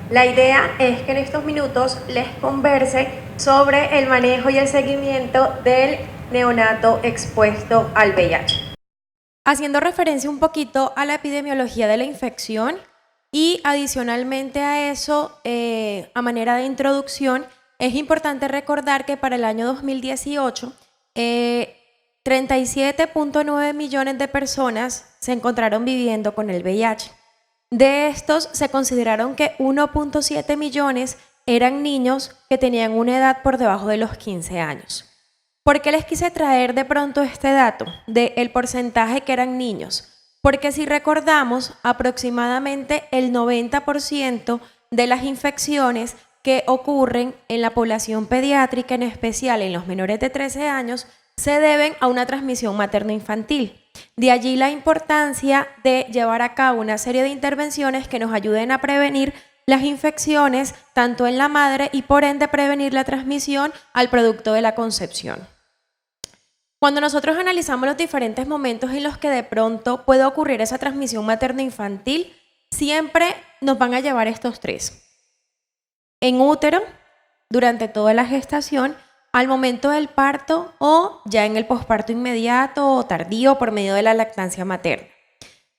La idea es que en estos minutos les converse sobre el manejo y el seguimiento del neonato expuesto al VIH. Haciendo referencia un poquito a la epidemiología de la infección y adicionalmente a eso, a manera de introducción, es importante recordar que para el año 2018, 37.9 millones de personas se encontraron viviendo con el VIH. De estos, se consideraron que 1.7 millones eran niños que tenían una edad por debajo de los 15 años. ¿Por qué les quise traer de pronto este dato del porcentaje que eran niños? Porque si recordamos, aproximadamente el 90% de las infecciones que ocurren en la población pediátrica, en especial en los menores de 13 años, se deben a una transmisión materno-infantil. De allí la importancia de llevar a cabo una serie de intervenciones que nos ayuden a prevenir las infecciones tanto en la madre y por ende prevenir la transmisión al producto de la concepción. Cuando nosotros analizamos los diferentes momentos en los que de pronto puede ocurrir esa transmisión materno-infantil, siempre nos van a llevar estos tres. En útero, durante toda la gestación, al momento del parto o ya en el posparto inmediato o tardío por medio de la lactancia materna.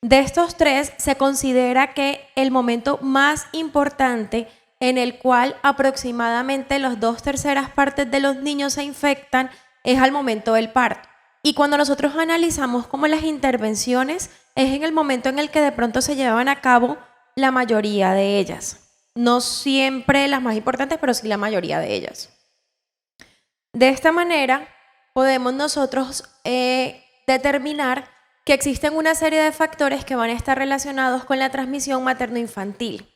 De estos tres, se considera que el momento más importante en el cual aproximadamente las 2/3 partes de los niños se infectan es al momento del parto. Y cuando nosotros analizamos como las intervenciones, es en el momento en el que de pronto se llevan a cabo la mayoría de ellas. No siempre las más importantes, pero sí la mayoría de ellas. De esta manera, podemos nosotros determinar que existen una serie de factores que van a estar relacionados con la transmisión materno-infantil,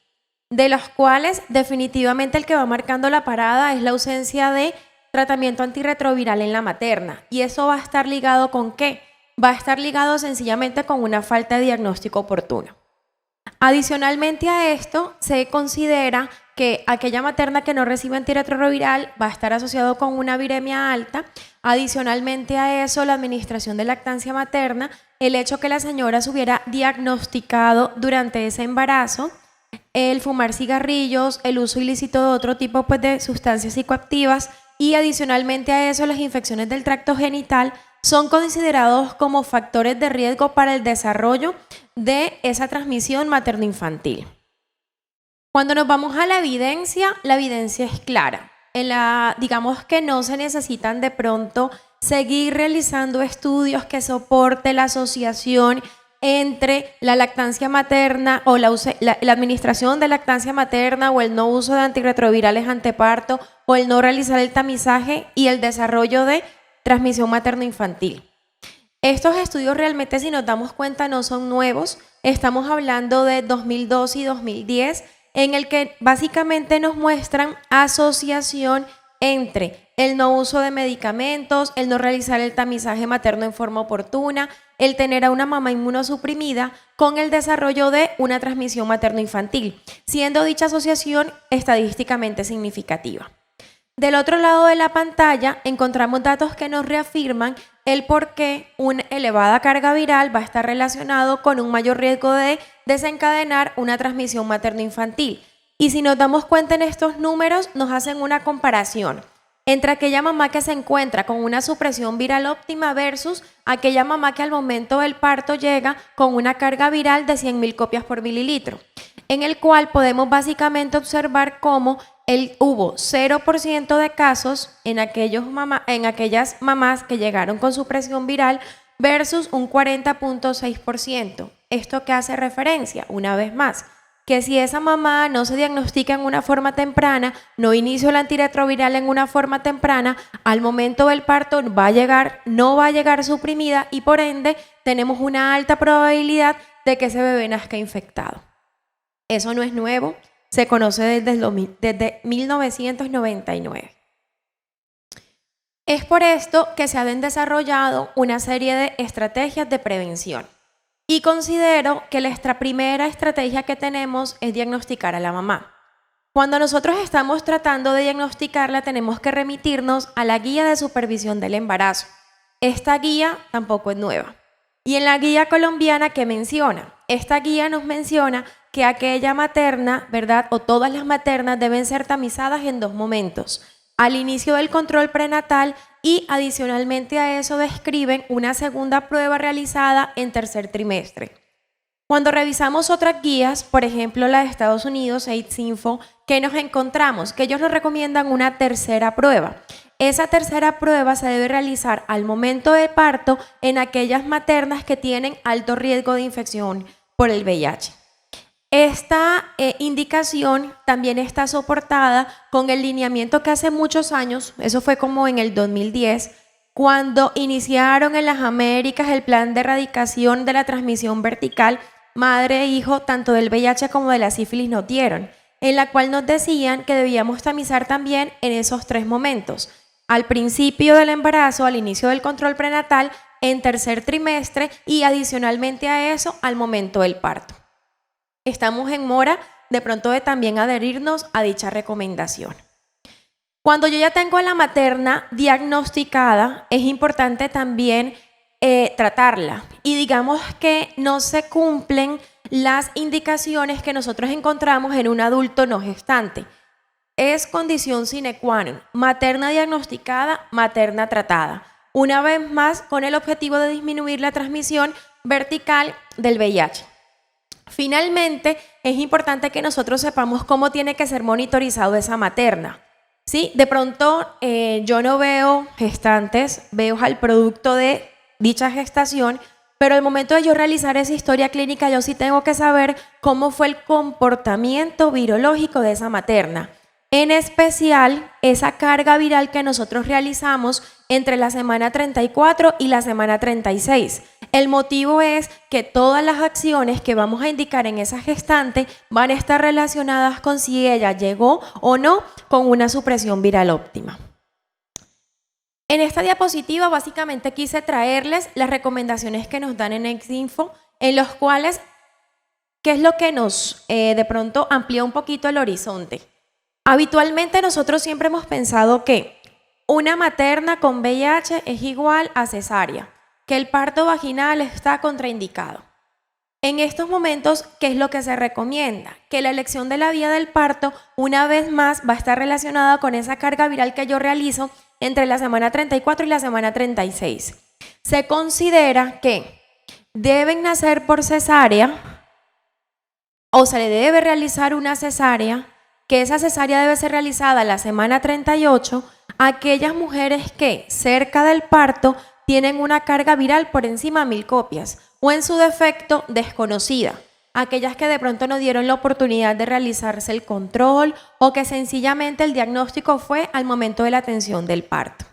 de los cuales definitivamente el que va marcando la parada es la ausencia de tratamiento antirretroviral en la materna. ¿Y eso va a estar ligado con qué? Va a estar ligado sencillamente con una falta de diagnóstico oportuno. Adicionalmente a esto, se considera que aquella materna que no recibe antirretroviral va a estar asociado con una viremia alta. Adicionalmente a eso, la administración de lactancia materna, el hecho que la señora se hubiera diagnosticado durante ese embarazo, el fumar cigarrillos, el uso ilícito de otro tipo de sustancias psicoactivas y adicionalmente a eso las infecciones del tracto genital son considerados como factores de riesgo para el desarrollo de esa transmisión materno-infantil. Cuando nos vamos a la evidencia es clara. Digamos que no se necesitan de pronto seguir realizando estudios que soporte la asociación entre la lactancia materna o la administración de lactancia materna o el no uso de antirretrovirales anteparto o el no realizar el tamizaje y el desarrollo de transmisión materno-infantil. Estos estudios realmente, si nos damos cuenta, no son nuevos. Estamos hablando de 2002 y 2010, en el que básicamente nos muestran asociación entre el no uso de medicamentos, el no realizar el tamizaje materno en forma oportuna, el tener a una mamá inmunosuprimida con el desarrollo de una transmisión materno-infantil, siendo dicha asociación estadísticamente significativa. Del otro lado de la pantalla encontramos datos que nos reafirman el por qué una elevada carga viral va a estar relacionado con un mayor riesgo de desencadenar una transmisión materno-infantil. Y si nos damos cuenta en estos números, nos hacen una comparación entre aquella mamá que se encuentra con una supresión viral óptima versus aquella mamá que al momento del parto llega con una carga viral de 100.000 copias por mililitro, en el cual podemos básicamente observar cómo hubo 0% de casos en aquellas mamás que llegaron con supresión viral versus un 40.6%. ¿Esto qué hace referencia? Una vez más, que si esa mamá no se diagnostica en una forma temprana, no inició el antirretroviral en una forma temprana, al momento del parto no va a llegar suprimida y por ende tenemos una alta probabilidad de que ese bebé nazca infectado. Eso no es nuevo, se conoce desde 1999. Es por esto que se han desarrollado una serie de estrategias de prevención. Y considero que la primera estrategia que tenemos es diagnosticar a la mamá. Cuando nosotros estamos tratando de diagnosticarla, tenemos que remitirnos a la guía de supervisión del embarazo. Esta guía tampoco es nueva. Y en la guía colombiana, ¿qué menciona? Esta guía nos menciona que aquella materna, ¿verdad? O todas las maternas deben ser tamizadas en 2 momentos. Al inicio del control prenatal y adicionalmente a eso describen una segunda prueba realizada en 3er trimestre. Cuando revisamos otras guías, por ejemplo la de Estados Unidos, AIDS-Info, ¿qué nos encontramos? Que ellos nos recomiendan una 3ª prueba. Esa 3ª prueba se debe realizar al momento del parto en aquellas maternas que tienen alto riesgo de infección por el VIH. Esta indicación también está soportada con el lineamiento que hace muchos años, eso fue como en el 2010, cuando iniciaron en las Américas el plan de erradicación de la transmisión vertical madre e hijo, tanto del VIH como de la sífilis nos dieron, en la cual nos decían que debíamos tamizar también en esos 3 momentos, al principio del embarazo, al inicio del control prenatal, en 3er trimestre y adicionalmente a eso al momento del parto. Estamos en mora de pronto de también adherirnos a dicha recomendación. Cuando yo ya tengo a la materna diagnosticada, es importante también tratarla y digamos que no se cumplen las indicaciones que nosotros encontramos en un adulto no gestante. Es condición sine qua non, materna diagnosticada, materna tratada. Una vez más, con el objetivo de disminuir la transmisión vertical del VIH. Finalmente, es importante que nosotros sepamos cómo tiene que ser monitorizado esa materna. ¿Sí? De pronto yo no veo gestantes, veo al producto de dicha gestación, pero al momento de yo realizar esa historia clínica yo sí tengo que saber cómo fue el comportamiento virológico de esa materna. En especial, esa carga viral que nosotros realizamos entre la semana 34 y la semana 36. El motivo es que todas las acciones que vamos a indicar en esa gestante van a estar relacionadas con si ella llegó o no con una supresión viral óptima. En esta diapositiva básicamente quise traerles las recomendaciones que nos dan en AIDS-Info, en los cuales, ¿qué es lo que nos de pronto amplía un poquito el horizonte? Habitualmente nosotros siempre hemos pensado que una materna con VIH es igual a cesárea, que el parto vaginal está contraindicado. En estos momentos, ¿qué es lo que se recomienda? Que la elección de la vía del parto, una vez más, va a estar relacionada con esa carga viral que yo realizo entre la semana 34 y la semana 36. Se considera que deben nacer por cesárea o se le debe realizar una cesárea, que esa cesárea debe ser realizada la semana 38 a aquellas mujeres que cerca del parto tienen una carga viral por encima de 1000 copias o en su defecto desconocida, aquellas que de pronto no dieron la oportunidad de realizarse el control o que sencillamente el diagnóstico fue al momento de la atención del parto.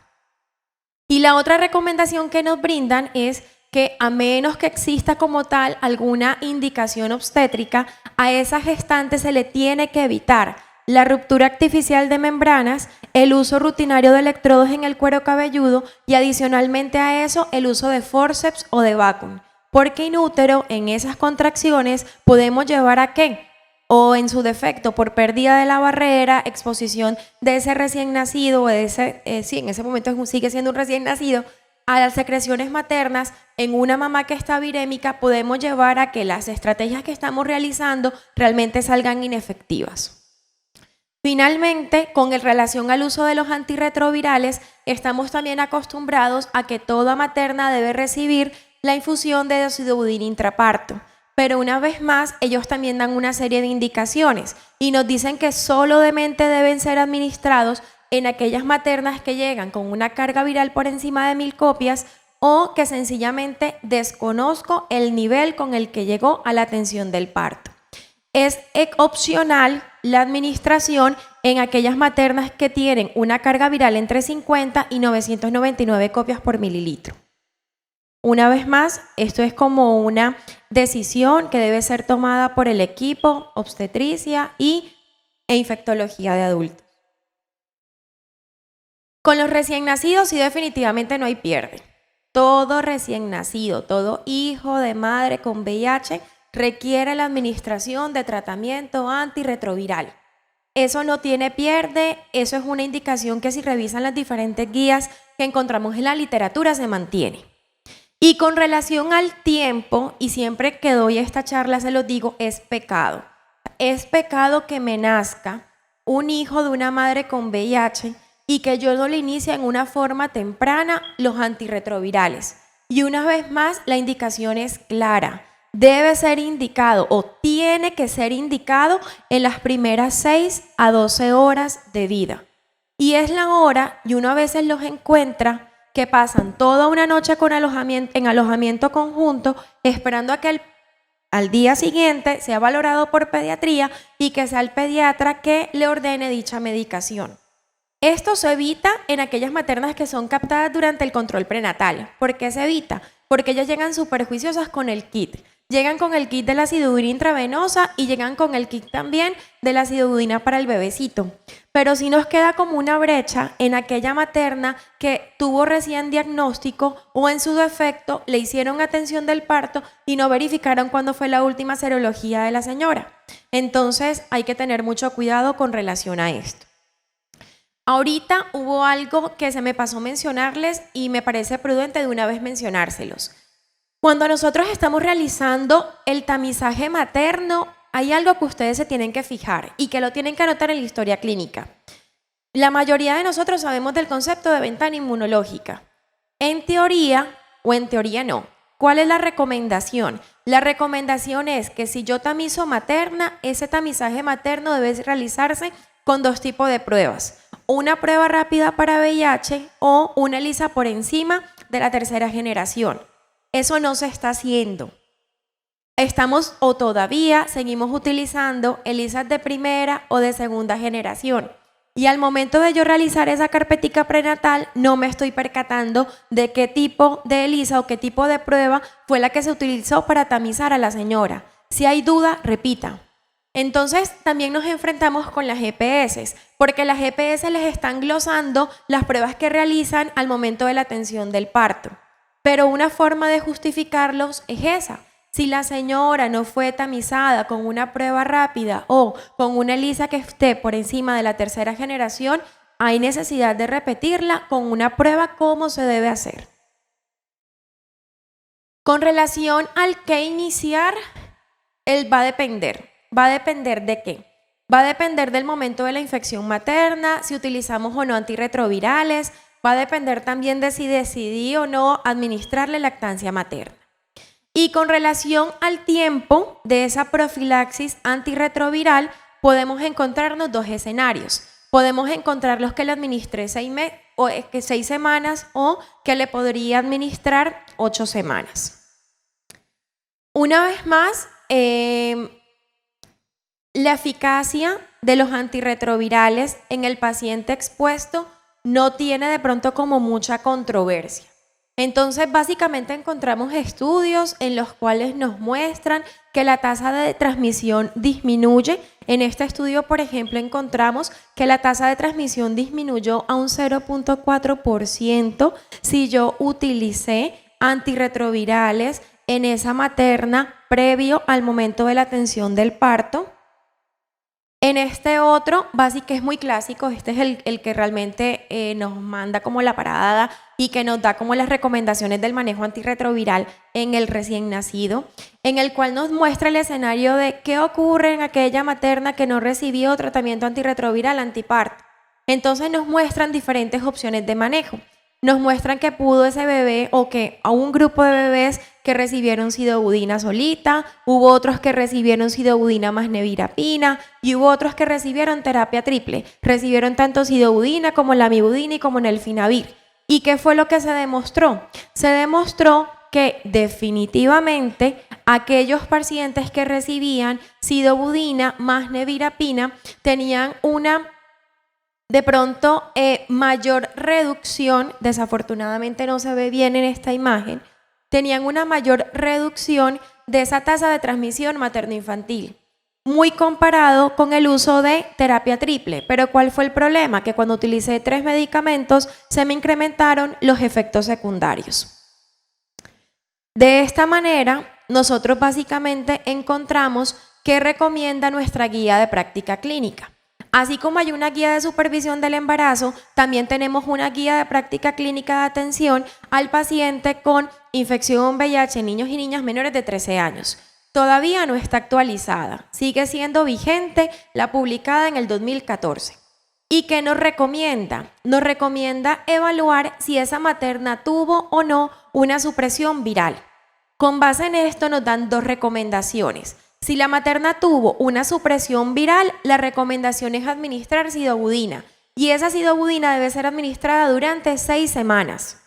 Y la otra recomendación que nos brindan es que a menos que exista como tal alguna indicación obstétrica, a esa gestante se le tiene que evitar la ruptura artificial de membranas, el uso rutinario de electrodos en el cuero cabelludo y adicionalmente a eso el uso de forceps o de vacuum, porque in útero en esas contracciones podemos llevar a ¿qué? O en su defecto por pérdida de la barrera, exposición de ese recién nacido o de ese, en ese momento sigue siendo un recién nacido, a las secreciones maternas en una mamá que está virémica podemos llevar a que las estrategias que estamos realizando realmente salgan inefectivas. Finalmente, con relación al uso de los antirretrovirales, estamos también acostumbrados a que toda materna debe recibir la infusión de deoxyribonucleico intraparto, pero una vez más ellos también dan una serie de indicaciones y nos dicen que solamente deben ser administrados en aquellas maternas que llegan con una carga viral por encima de 1000 copias o que sencillamente desconozco el nivel con el que llegó a la atención del parto. Es opcional la administración en aquellas maternas que tienen una carga viral entre 50 y 999 copias por mililitro. Una vez más, esto es como una decisión que debe ser tomada por el equipo obstetricia e infectología de adultos. Con los recién nacidos sí definitivamente no hay pierde. Todo recién nacido, todo hijo de madre con VIH requiere la administración de tratamiento antirretroviral. Eso no tiene pierde, eso es una indicación que si revisan las diferentes guías que encontramos en la literatura se mantiene. Y con relación al tiempo, y siempre que doy esta charla se los digo, es pecado Es pecado que me nazca un hijo de una madre con VIH y que yo no le inicie en una forma temprana los antirretrovirales. Y una vez más, la indicación es clara. Debe ser indicado o tiene que ser indicado en las primeras 6 a 12 horas de vida. Y es la hora, y uno a veces los encuentra, que pasan toda una noche en alojamiento conjunto, esperando a que al día siguiente sea valorado por pediatría y que sea el pediatra que le ordene dicha medicación. Esto se evita en aquellas maternas que son captadas durante el control prenatal. ¿Por qué se evita? Porque ellas llegan súper juiciosas con el kit. Llegan con el kit de la acidobudina intravenosa y llegan con el kit también de la acidobudina para el bebecito. Pero sí nos queda como una brecha en aquella materna que tuvo recién diagnóstico o en su defecto le hicieron atención del parto y no verificaron cuándo fue la última serología de la señora. Entonces hay que tener mucho cuidado con relación a esto. Ahorita hubo algo que se me pasó mencionarles y me parece prudente de una vez mencionárselos. Cuando nosotros estamos realizando el tamizaje materno, hay algo que ustedes se tienen que fijar y que lo tienen que anotar en la historia clínica. La mayoría de nosotros sabemos del concepto de ventana inmunológica. En teoría, o en teoría no. ¿Cuál es la recomendación? La recomendación es que si yo tamizo materna, ese tamizaje materno debe realizarse con 2 tipos de pruebas. Una prueba rápida para VIH o una ELISA por encima de la 3ª generación. Eso no se está haciendo. Estamos o todavía seguimos utilizando ELISAs de primera o de 2ª generación. Y al momento de yo realizar esa carpetica prenatal, no me estoy percatando de qué tipo de ELISA o qué tipo de prueba fue la que se utilizó para tamizar a la señora. Si hay duda, repita. Entonces también nos enfrentamos con las EPS, porque las EPS les están glosando las pruebas que realizan al momento de la atención del parto. Pero una forma de justificarlos es esa. Si la señora no fue tamizada con una prueba rápida o con una ELISA que esté por encima de la 3ª generación, hay necesidad de repetirla con una prueba como se debe hacer. Con relación al que iniciar, él va a depender. ¿Va a depender de qué? Va a depender del momento de la infección materna, si utilizamos o no antirretrovirales, va a depender también de si decidí o no administrarle lactancia materna. Y con relación al tiempo de esa profilaxis antirretroviral, podemos encontrarnos 2 escenarios. Podemos encontrar los que le administré 6 semanas o que le podría administrar 8 semanas. Una vez más, la eficacia de los antirretrovirales en el paciente expuesto no tiene de pronto como mucha controversia. Entonces, básicamente encontramos estudios en los cuales nos muestran que la tasa de transmisión disminuye. En este estudio, por ejemplo, encontramos que la tasa de transmisión disminuyó a un 0.4% si yo utilicé antirretrovirales en esa materna previo al momento de la atención del parto. En este otro, básico, es muy clásico, este es el que realmente nos manda como la parada y que nos da como las recomendaciones del manejo antirretroviral en el recién nacido, en el cual nos muestra el escenario de qué ocurre en aquella materna que no recibió tratamiento antirretroviral antiparto. Entonces nos muestran diferentes opciones de manejo. Nos muestran que pudo ese bebé o que a un grupo de bebés que recibieron sidobudina solita, hubo otros que recibieron sidobudina más nevirapina y hubo otros que recibieron terapia triple. Recibieron tanto sidobudina como lamivudina y como nelfinavir. ¿Y qué fue lo que se demostró? Se demostró que definitivamente aquellos pacientes que recibían sidobudina más nevirapina tenían una de pronto mayor reducción, desafortunadamente no se ve bien en esta imagen, tenían una mayor reducción de esa tasa de transmisión materno-infantil, muy comparado con el uso de terapia triple. Pero ¿cuál fue el problema? Que cuando utilicé 3 medicamentos se me incrementaron los efectos secundarios. De esta manera, nosotros básicamente encontramos qué recomienda nuestra guía de práctica clínica. Así como hay una guía de supervisión del embarazo, también tenemos una guía de práctica clínica de atención al paciente con infección VIH en niños y niñas menores de 13 años. Todavía no está actualizada, sigue siendo vigente la publicada en el 2014. ¿Y qué nos recomienda? Nos recomienda evaluar si esa materna tuvo o no una supresión viral. Con base en esto nos dan dos recomendaciones. Si la materna tuvo una supresión viral, la recomendación es administrar sidobudina y esa sidobudina debe ser administrada durante 6 semanas.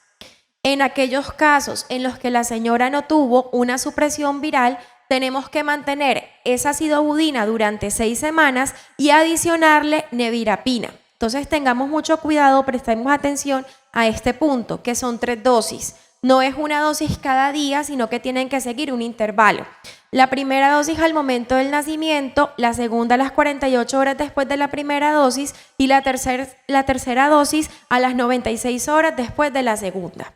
En aquellos casos en los que la señora no tuvo una supresión viral, tenemos que mantener esa sidobudina durante 6 semanas y adicionarle nevirapina. Entonces tengamos mucho cuidado, prestemos atención a este punto, que son 3 dosis. No es una dosis cada día, sino que tienen que seguir un intervalo. La primera dosis al momento del nacimiento, la segunda a las 48 horas después de la primera dosis y la tercera dosis a las 96 horas después de la segunda.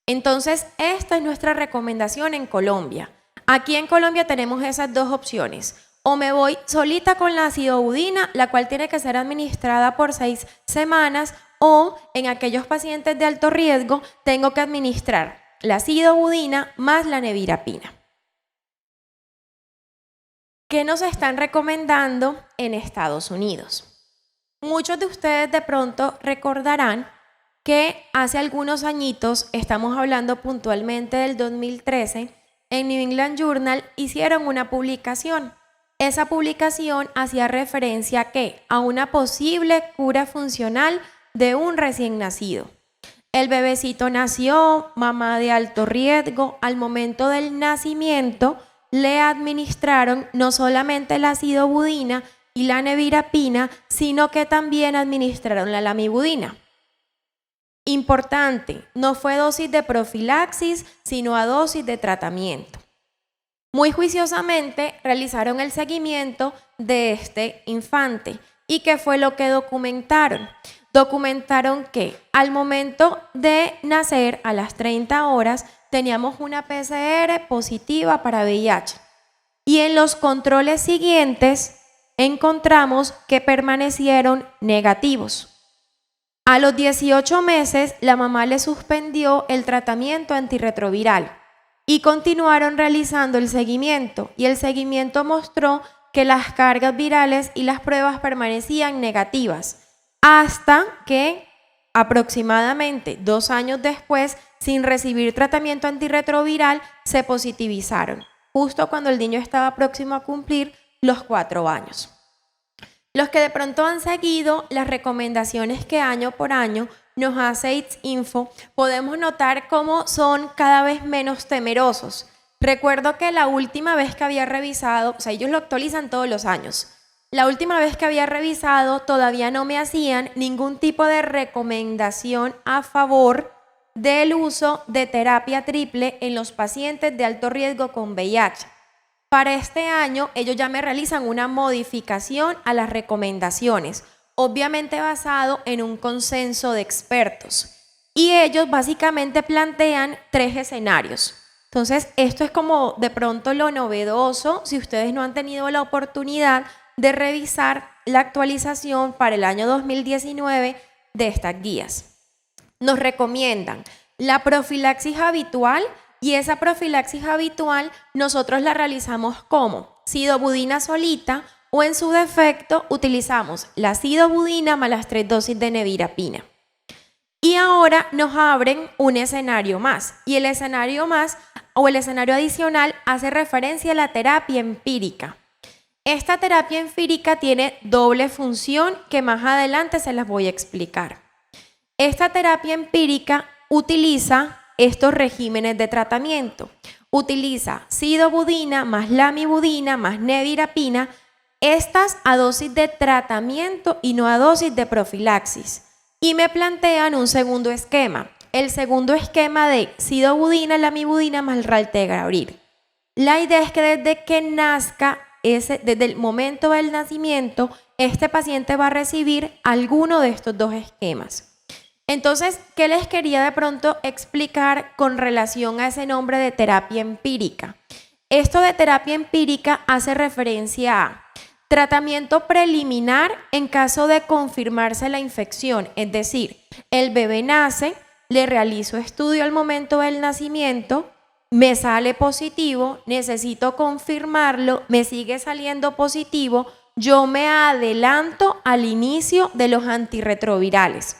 Entonces, esta es nuestra recomendación en Colombia. Aquí en Colombia tenemos esas dos opciones. O me voy solita con la sidobudina, la cual tiene que ser administrada por 6 semanas, o en aquellos pacientes de alto riesgo tengo que administrar la sidobudina más la nevirapina. ¿Qué nos están recomendando en Estados Unidos? Muchos de ustedes de pronto recordarán que hace algunos añitos, estamos hablando puntualmente del 2013, en New England Journal hicieron una publicación. Esa publicación hacía referencia a una posible cura funcional de un recién nacido. El bebecito nació, mamá de alto riesgo, al momento del nacimiento le administraron no solamente la sidobudina y la nevirapina, sino que también administraron la lamivudina. Importante, no fue dosis de profilaxis, sino a dosis de tratamiento. Muy juiciosamente realizaron el seguimiento de este infante. ¿Y qué fue lo que documentaron? Documentaron que al momento de nacer, a las 30 horas, teníamos una PCR positiva para VIH. Y en los controles siguientes encontramos que permanecieron negativos. A los 18 meses, la mamá le suspendió el tratamiento antirretroviral y continuaron realizando el seguimiento. Y el seguimiento mostró que las cargas virales y las pruebas permanecían negativas, hasta que aproximadamente 2 años después, sin recibir tratamiento antirretroviral, se positivizaron, justo cuando el niño estaba próximo a cumplir los 4 años. Los que de pronto han seguido las recomendaciones que año por año nos hace AIDS Info, podemos notar cómo son cada vez menos temerosos. Recuerdo que la última vez que había revisado, o sea, ellos lo actualizan todos los años. La última vez que había revisado todavía no me hacían ningún tipo de recomendación a favor del uso de terapia triple en los pacientes de alto riesgo con VIH. Para este año ellos ya me realizan una modificación a las recomendaciones, obviamente basado en un consenso de expertos. Y ellos básicamente plantean 3 escenarios. Entonces, esto es como de pronto lo novedoso, si ustedes no han tenido la oportunidad de revisar la actualización para el año 2019 de estas guías. Nos recomiendan la profilaxis habitual, y esa profilaxis habitual nosotros la realizamos como sidobudina solita o en su defecto utilizamos la sidobudina más las 3 dosis de nevirapina. Y ahora nos abren un escenario más, y el escenario más o el escenario adicional hace referencia a la terapia empírica. Esta terapia empírica tiene doble función que más adelante se las voy a explicar. Esta terapia empírica utiliza estos regímenes de tratamiento. Utiliza sidobudina más lamivudina más nevirapina, estas a dosis de tratamiento y no a dosis de profilaxis. Y me plantean un segundo esquema, el segundo esquema de sidobudina, lamivudina más raltegravir. La idea es que desde que nazca, desde el momento del nacimiento, este paciente va a recibir alguno de estos dos esquemas. Entonces, ¿qué les quería de pronto explicar con relación a ese nombre de terapia empírica? Esto de terapia empírica hace referencia a tratamiento preliminar en caso de confirmarse la infección, es decir, el bebé nace, le realizo estudio al momento del nacimiento me sale positivo, necesito confirmarlo, me sigue saliendo positivo, yo me adelanto al inicio de los antirretrovirales.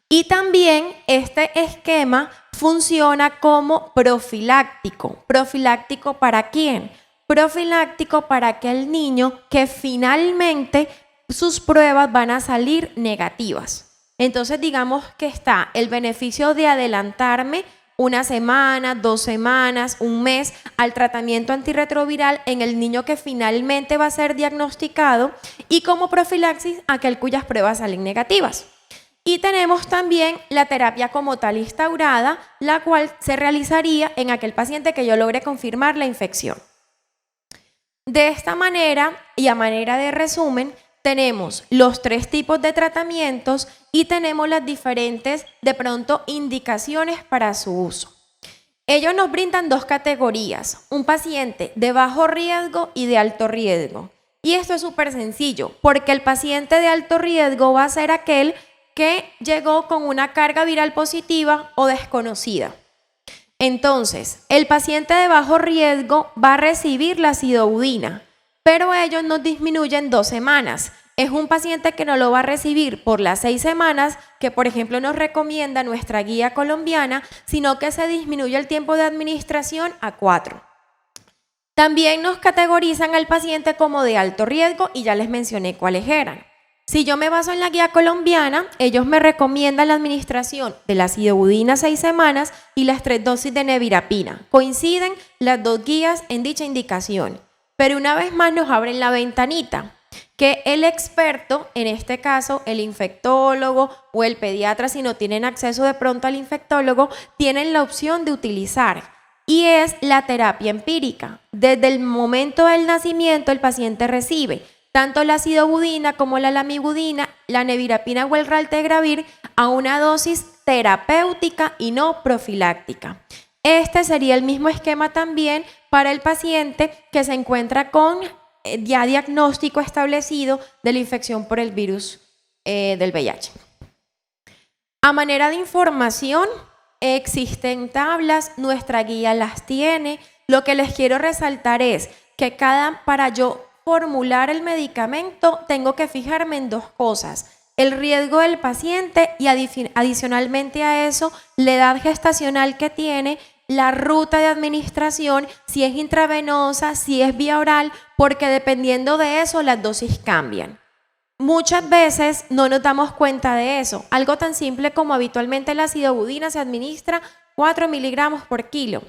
Y también este esquema funciona como profiláctico. ¿Profiláctico para quién? Profiláctico para aquel niño que finalmente sus pruebas van a salir negativas. Entonces digamos que está el beneficio de adelantarme una semana, 2 semanas, un mes al tratamiento antirretroviral en el niño que finalmente va a ser diagnosticado, y como profilaxis aquel cuyas pruebas salen negativas. Y tenemos también la terapia como tal instaurada, la cual se realizaría en aquel paciente que yo logre confirmar la infección. De esta manera, y a manera de resumen, tenemos los 3 tipos de tratamientos y tenemos las diferentes, de pronto, indicaciones para su uso. Ellos nos brindan 2 categorías, un paciente de bajo riesgo y de alto riesgo. Y esto es súper sencillo, porque el paciente de alto riesgo va a ser aquel que llegó con una carga viral positiva o desconocida. Entonces, el paciente de bajo riesgo va a recibir la acidobudina, pero ellos nos disminuyen 2 semanas. Es un paciente que no lo va a recibir por las 6 semanas que, por ejemplo, nos recomienda nuestra guía colombiana, sino que se disminuye el tiempo de administración a 4. También nos categorizan al paciente como de alto riesgo y ya les mencioné cuáles eran. Si yo me baso en la guía colombiana, ellos me recomiendan la administración de la acidobudina 6 semanas y las 3 dosis de nevirapina. Coinciden las 2 guías en dicha indicación, pero una vez más nos abren la ventanita que el experto, en este caso el infectólogo o el pediatra, si no tienen acceso de pronto al infectólogo, tienen la opción de utilizar, y es la terapia empírica. Desde el momento del nacimiento el paciente recibe tanto la acidobudina como la lamivudina, la nevirapina o el raltegravir a una dosis terapéutica y no profiláctica. Este sería el mismo esquema también para el paciente que se encuentra con ya diagnóstico establecido de la infección por el virus del VIH. A manera de información, existen tablas, nuestra guía las tiene. Lo que les quiero resaltar es que para yo formular el medicamento tengo que fijarme en 2 cosas: el riesgo del paciente y adicionalmente a eso la edad gestacional que tiene, la ruta de administración, si es intravenosa, si es vía oral, porque dependiendo de eso las dosis cambian. Muchas veces no nos damos cuenta de eso. Algo tan simple como habitualmente la acidobudina se administra 4 miligramos por kilo.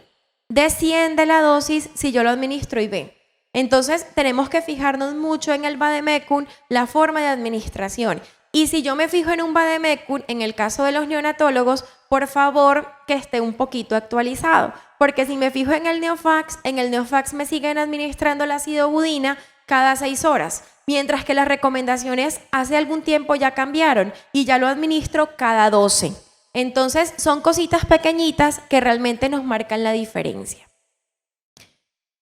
Desciende la dosis si yo lo administro IV. Entonces tenemos que fijarnos mucho en el vademecum, la forma de administración. Y si yo me fijo en un vademecum, en el caso de los neonatólogos, por favor que esté un poquito actualizado, porque si me fijo en el Neofax me siguen administrando la acidobudina cada 6 horas, mientras que las recomendaciones hace algún tiempo ya cambiaron y ya lo administro cada 12. Entonces son cositas pequeñitas que realmente nos marcan la diferencia.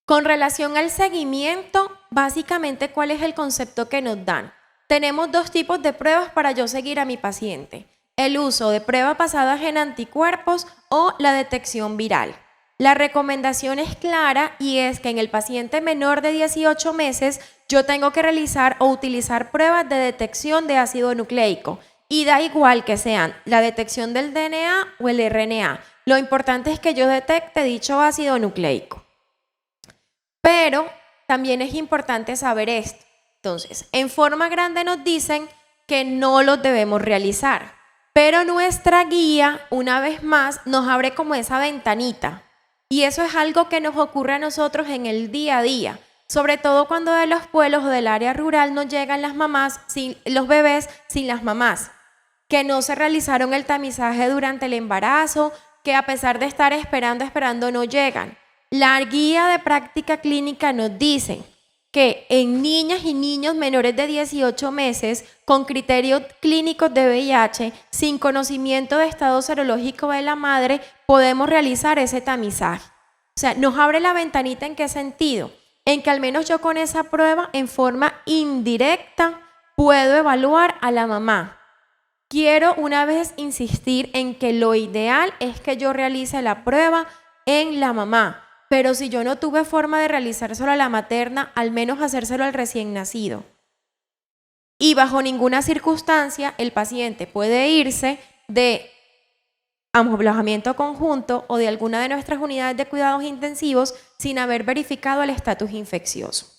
Con relación al seguimiento, básicamente, ¿cuál es el concepto que nos dan? Tenemos 2 tipos de pruebas para yo seguir a mi paciente: el uso de pruebas basadas en anticuerpos o la detección viral. La recomendación es clara y es que en el paciente menor de 18 meses yo tengo que realizar o utilizar pruebas de detección de ácido nucleico, y da igual que sean la detección del DNA o el RNA. Lo importante es que yo detecte dicho ácido nucleico. Pero también es importante saber esto. Entonces, en forma grande nos dicen que no los debemos realizar, pero nuestra guía, una vez más, nos abre como esa ventanita. Y eso es algo que nos ocurre a nosotros en el día a día, sobre todo cuando de los pueblos o del área rural nos llegan los bebés sin las mamás, que no se realizaron el tamizaje durante el embarazo, que a pesar de estar esperando no llegan. La guía de práctica clínica nos dice que en niñas y niños menores de 18 meses con criterios clínicos de VIH, sin conocimiento de estado serológico de la madre, podemos realizar ese tamizaje. O sea, nos abre la ventanita. ¿En qué sentido? En que al menos yo con esa prueba, en forma indirecta, puedo evaluar a la mamá. Quiero una vez insistir en que lo ideal es que yo realice la prueba en la mamá. Pero si yo no tuve forma de realizárselo a la materna, al menos hacérselo al recién nacido. Y bajo ninguna circunstancia el paciente puede irse de alojamiento conjunto o de alguna de nuestras unidades de cuidados intensivos sin haber verificado el estatus infeccioso.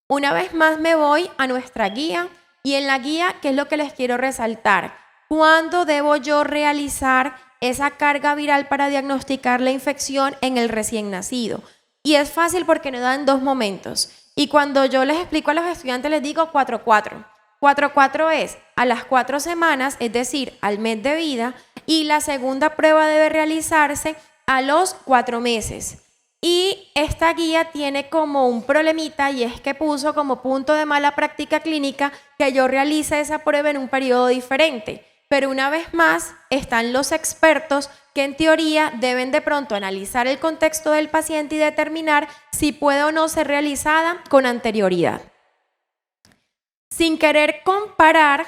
Una vez más me voy a nuestra guía y en la guía, ¿qué es lo que les quiero resaltar? ¿Cuándo debo yo realizar esa carga viral para diagnosticar la infección en el recién nacido? Y es fácil porque nos dan 2 momentos. Y cuando yo les explico a los estudiantes les digo 4-4. 4-4 es a las 4 semanas, es decir, al mes de vida, y la segunda prueba debe realizarse a los 4 meses. Y esta guía tiene como un problemita y es que puso como punto de mala práctica clínica que yo realice esa prueba en un periodo diferente. Pero una vez más están los expertos que en teoría deben de pronto analizar el contexto del paciente y determinar si puede o no ser realizada con anterioridad. Sin querer comparar,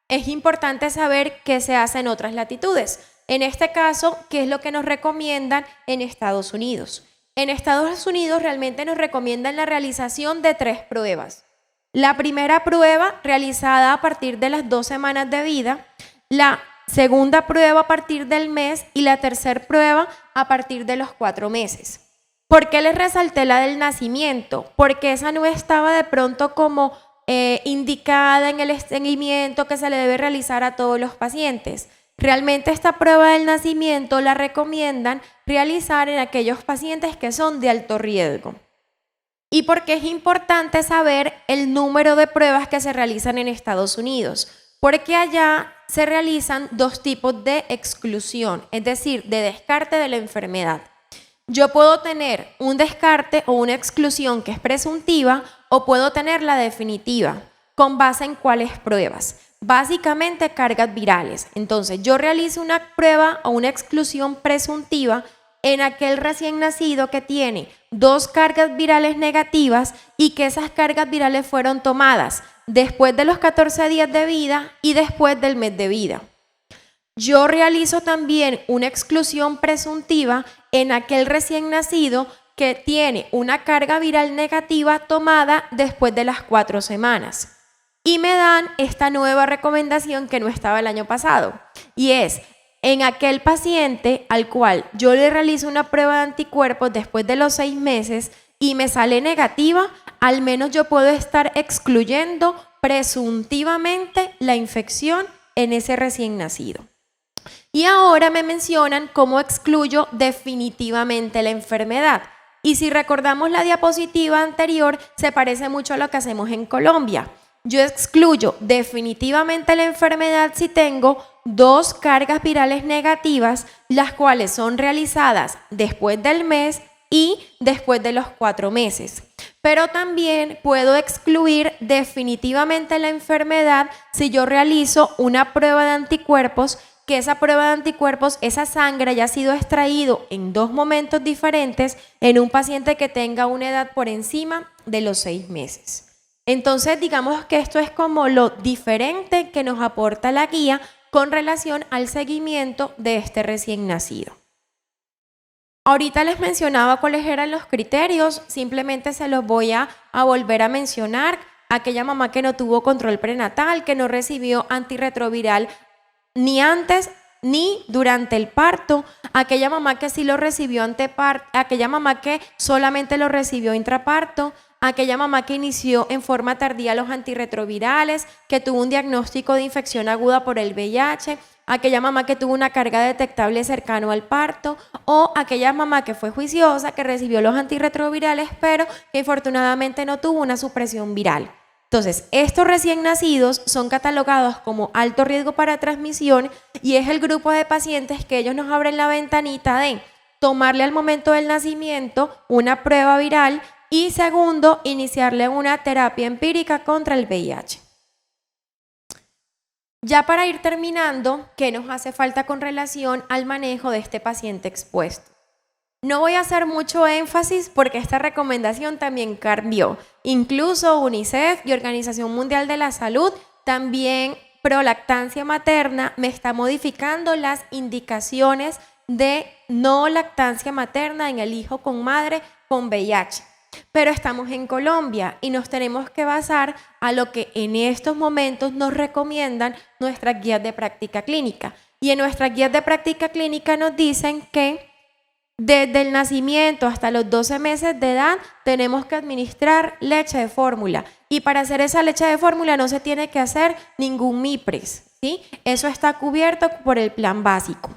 es importante saber qué se hace en otras latitudes. En este caso, ¿qué es lo que nos recomiendan en Estados Unidos? En Estados Unidos realmente nos recomiendan la realización de 3 pruebas. La primera prueba realizada a partir de las 2 semanas de vida, la segunda prueba a partir del mes y la tercera prueba a partir de los 4 meses. ¿Por qué les resalté la del nacimiento? Porque esa no estaba de pronto como indicada en el seguimiento que se le debe realizar a todos los pacientes. Realmente esta prueba del nacimiento la recomiendan realizar en aquellos pacientes que son de alto riesgo. ¿Y por qué es importante saber el número de pruebas que se realizan en Estados Unidos? Porque allá se realizan 2 tipos de exclusión, es decir, de descarte de la enfermedad. Yo puedo tener un descarte o una exclusión que es presuntiva o puedo tener la definitiva. ¿Con base en cuáles pruebas? Básicamente cargas virales. Entonces yo realizo una prueba o una exclusión presuntiva en aquel recién nacido que tiene 2 cargas virales negativas y que esas cargas virales fueron tomadas después de los 14 días de vida y después del mes de vida. Yo realizo también una exclusión presuntiva en aquel recién nacido que tiene una carga viral negativa tomada después de las 4 semanas. Y me dan esta nueva recomendación que no estaba el año pasado, y es en aquel paciente al cual yo le realizo una prueba de anticuerpos después de los 6 meses y me sale negativa, al menos yo puedo estar excluyendo presuntivamente la infección en ese recién nacido. Y ahora me mencionan cómo excluyo definitivamente la enfermedad. Y si recordamos la diapositiva anterior, se parece mucho a lo que hacemos en Colombia. Yo excluyo definitivamente la enfermedad si tengo 2 cargas virales negativas, las cuales son realizadas después del mes y después de los 4 meses. Pero también puedo excluir definitivamente la enfermedad si yo realizo una prueba de anticuerpos, que esa prueba de anticuerpos, esa sangre haya sido extraído en 2 momentos diferentes en un paciente que tenga una edad por encima de los 6 meses. Entonces, digamos que esto es como lo diferente que nos aporta la guía con relación al seguimiento de este recién nacido. Ahorita les mencionaba cuáles eran los criterios, simplemente se los voy a volver a mencionar. Aquella mamá que no tuvo control prenatal, que no recibió antirretroviral ni antes ni durante el parto, aquella mamá que sí lo recibió anteparto, aquella mamá que solamente lo recibió intraparto, aquella mamá que inició en forma tardía los antirretrovirales, que tuvo un diagnóstico de infección aguda por el VIH, aquella mamá que tuvo una carga detectable cercano al parto, o aquella mamá que fue juiciosa, que recibió los antirretrovirales, pero que infortunadamente no tuvo una supresión viral. Entonces, estos recién nacidos son catalogados como alto riesgo para transmisión y es el grupo de pacientes que ellos nos abren la ventanita de tomarle al momento del nacimiento una prueba viral y segundo, iniciarle una terapia empírica contra el VIH. Ya para ir terminando, ¿qué nos hace falta con relación al manejo de este paciente expuesto? No voy a hacer mucho énfasis porque esta recomendación también cambió. Incluso UNICEF y Organización Mundial de la Salud, también Prolactancia Materna, me está modificando las indicaciones de no lactancia materna en el hijo con madre con VIH. Pero estamos en Colombia y nos tenemos que basar a lo que en estos momentos nos recomiendan nuestras guías de práctica clínica. Y en nuestras guías de práctica clínica nos dicen que desde el nacimiento hasta los 12 meses de edad tenemos que administrar leche de fórmula. Y para hacer esa leche de fórmula no se tiene que hacer ningún MIPRES, ¿sí? Eso está cubierto por el plan básico.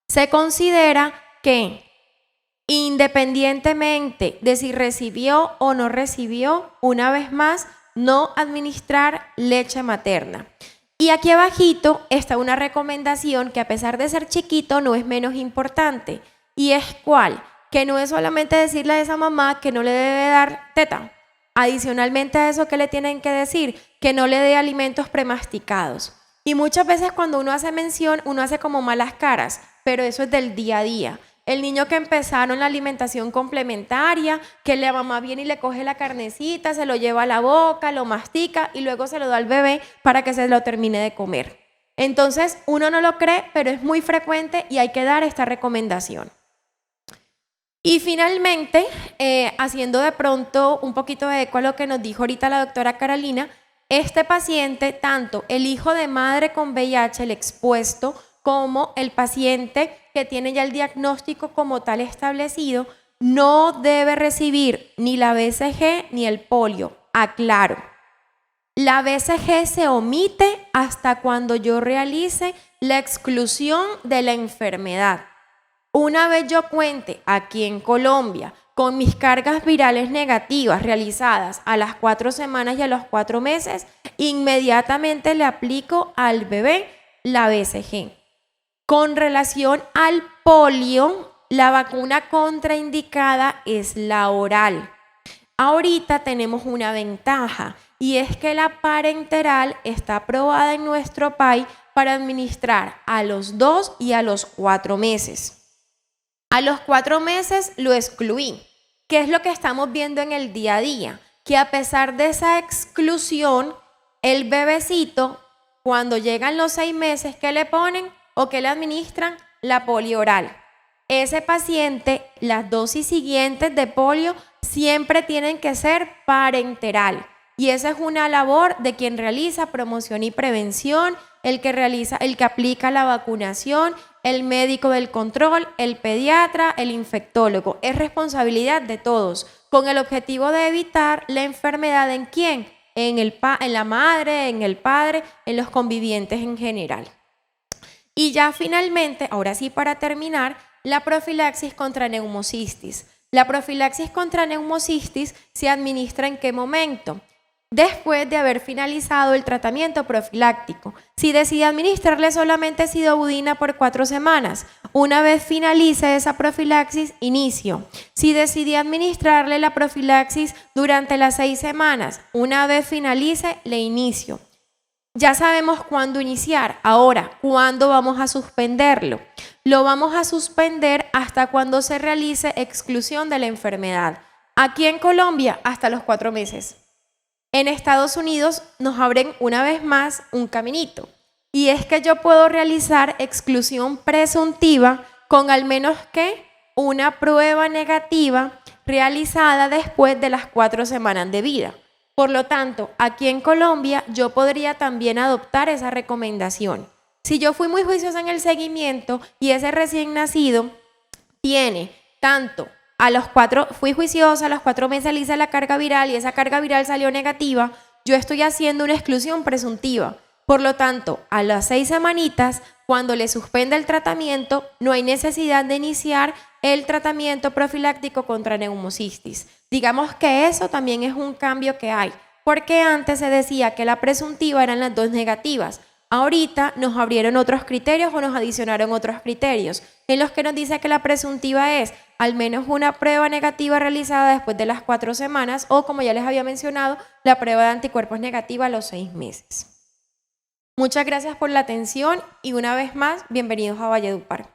Se considera que independientemente de si recibió o no recibió, una vez más, no administrar leche materna. Y aquí abajito está una recomendación que a pesar de ser chiquito no es menos importante. ¿Y es cuál? Que no es solamente decirle a esa mamá que no le debe dar teta. Adicionalmente a eso, ¿qué le tienen que decir? Que no le dé alimentos premasticados. Y muchas veces cuando uno hace mención, uno hace como malas caras, pero eso es del día a día. El niño que empezaron la alimentación complementaria, que la mamá viene y le coge la carnecita, se lo lleva a la boca, lo mastica y luego se lo da al bebé para que se lo termine de comer. Entonces, uno no lo cree, pero es muy frecuente y hay que dar esta recomendación. Y finalmente, haciendo de pronto un poquito de eco a lo que nos dijo ahorita la doctora Carolina, este paciente, tanto el hijo de madre con VIH, el expuesto, como el paciente que tiene ya el diagnóstico como tal establecido, no debe recibir ni la BCG ni el polio. Aclaro, la BCG se omite hasta cuando yo realice la exclusión de la enfermedad. Una vez yo cuente aquí en Colombia con mis cargas virales negativas realizadas a las 4 semanas y a los 4 meses, inmediatamente le aplico al bebé la BCG. Con relación al polio, la vacuna contraindicada es la oral. Ahorita tenemos una ventaja y es que la parenteral está aprobada en nuestro país para administrar a los 2 y a los 4 meses. A los 4 meses lo excluí. ¿Qué es lo que estamos viendo en el día a día? Que a pesar de esa exclusión, el bebecito, cuando llegan los 6 meses, ¿qué le ponen o qué le administran? La polio oral. Ese paciente, las dosis siguientes de polio siempre tienen que ser parenteral. Y esa es una labor de quien realiza promoción y prevención, el que aplica la vacunación, el médico del control, el pediatra, el infectólogo. Es responsabilidad de todos, con el objetivo de evitar la enfermedad ¿en quién? En la madre, en el padre, en los convivientes en general. Y ya finalmente, ahora sí para terminar, la profilaxis contra neumocistis. La profilaxis contra neumocistis se administra ¿en qué momento? Después de haber finalizado el tratamiento profiláctico. Si decide administrarle solamente sidobudina por 4 semanas, una vez finalice esa profilaxis, inicio. Si decide administrarle la profilaxis durante las 6 semanas, una vez finalice, le inicio. Ya sabemos cuándo iniciar. Ahora, ¿cuándo vamos a suspenderlo? Lo vamos a suspender hasta cuando se realice exclusión de la enfermedad. Aquí en Colombia, hasta los 4 meses. En Estados Unidos nos abren una vez más un caminito. Y es que yo puedo realizar exclusión presuntiva con al menos que una prueba negativa realizada después de las 4 semanas de vida. Por lo tanto, aquí en Colombia yo podría también adoptar esa recomendación. Si yo fui muy juiciosa en el seguimiento y ese recién nacido tiene tanto fui juiciosa, a los 4 meses le hice la carga viral y esa carga viral salió negativa, yo estoy haciendo una exclusión presuntiva. Por lo tanto, a las 6 semanitas, cuando le suspenda el tratamiento, no hay necesidad de iniciar el tratamiento profiláctico contra neumocistis. Digamos que eso también es un cambio que hay, porque antes se decía que la presuntiva eran las 2 negativas. Ahorita nos abrieron otros criterios o nos adicionaron otros criterios, en los que nos dice que la presuntiva es al menos una prueba negativa realizada después de las 4 semanas o, como ya les había mencionado, la prueba de anticuerpos negativa a los 6 meses. Muchas gracias por la atención y una vez más, bienvenidos a Valledupar.